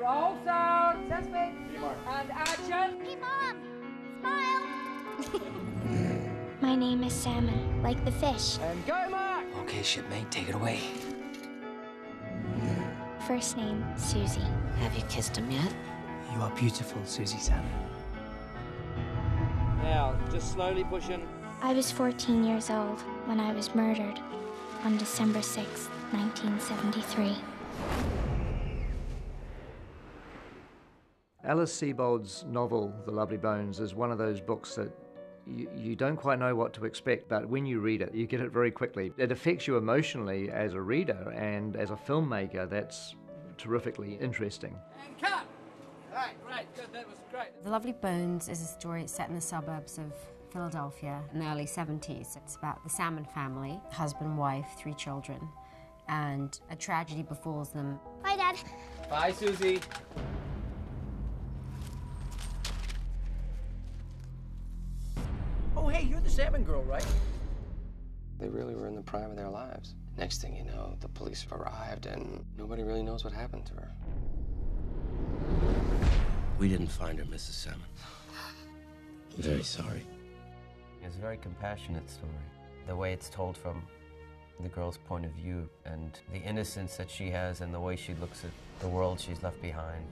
Roll sound, suspect, and action. Hey, Mom! Smile! My name is Salmon, like the fish. And go, Mark! Okay, shipmate, take it away. First name, Susie. Have you kissed him yet? You are beautiful, Susie Salmon. Now, just slowly push in. I was 14 years old when I was murdered on December 6th, 1973. Alice Sebold's novel, The Lovely Bones, is one of those books that you don't quite know what to expect, but when you read it, you get it very quickly. It affects you emotionally as a reader, and as a filmmaker, that's terrifically interesting. And cut! Right, great, good, that was great. The Lovely Bones is a story set in the suburbs of Philadelphia in the early 70s. It's about the Salmon family, husband, wife, 3 children, and a tragedy befalls them. Bye, Dad. Bye, Susie. Oh, hey, you're the Salmon girl, right? They really were in the prime of their lives. Next thing you know, the police arrived and nobody really knows what happened to her. We didn't find her, Mrs. Salmon. I'm very sorry. It's a very compassionate story. The way it's told from the girl's point of view and the innocence that she has and the way she looks at the world she's left behind.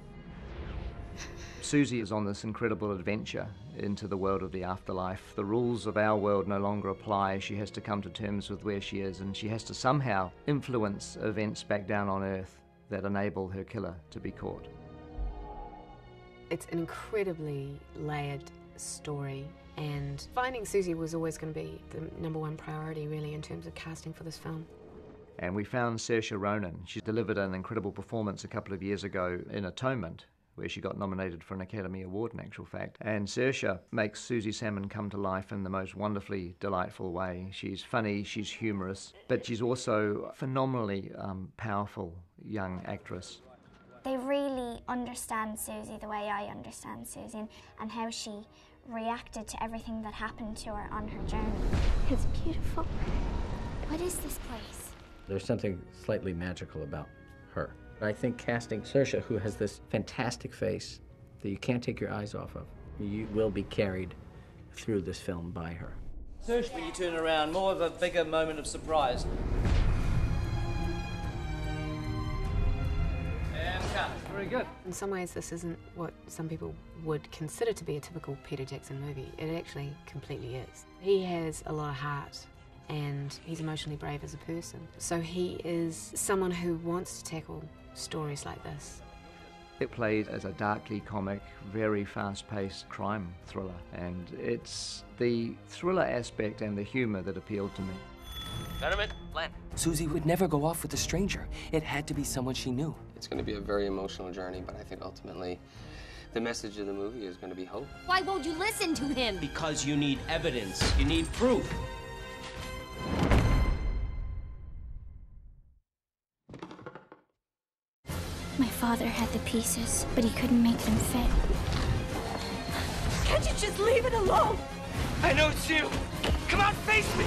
Susie is on this incredible adventure into the world of the afterlife. The rules of our world no longer apply. She has to come to terms with where she is, and she has to somehow influence events back down on Earth that enable her killer to be caught. It's an incredibly layered story, and finding Susie was always going to be the #1 priority, really, in terms of casting for this film. And we found Saoirse Ronan. She delivered an incredible performance a couple of years ago in Atonement, where she got nominated for an Academy Award, in actual fact. And Saoirse makes Susie Salmon come to life in the most wonderfully delightful way. She's funny, she's humorous, but she's also a phenomenally powerful young actress. They really understand Susie the way I understand Susie, and how she reacted to everything that happened to her on her journey. It's beautiful. What is this place? There's something slightly magical about her. I think casting Saoirse, who has this fantastic face that you can't take your eyes off of, you will be carried through this film by her. Saoirse, when you turn around, more of a bigger moment of surprise. And cut. Very good. In some ways, this isn't what some people would consider to be a typical Peter Jackson movie. It actually completely is. He has a lot of heart, and he's emotionally brave as a person. So he is someone who wants to tackle stories like this. It plays as a darkly comic, very fast-paced crime thriller, and it's the thriller aspect and the humor that appealed to me. Gentlemen, Len. Susie would never go off with a stranger. It had to be someone she knew. It's going to be a very emotional journey, but I think ultimately the message of the movie is going to be hope. Why won't you listen to him? Because you need evidence. You need proof. My father had the pieces, but he couldn't make them fit. Can't you just leave it alone? I know it's you. Come on, face me.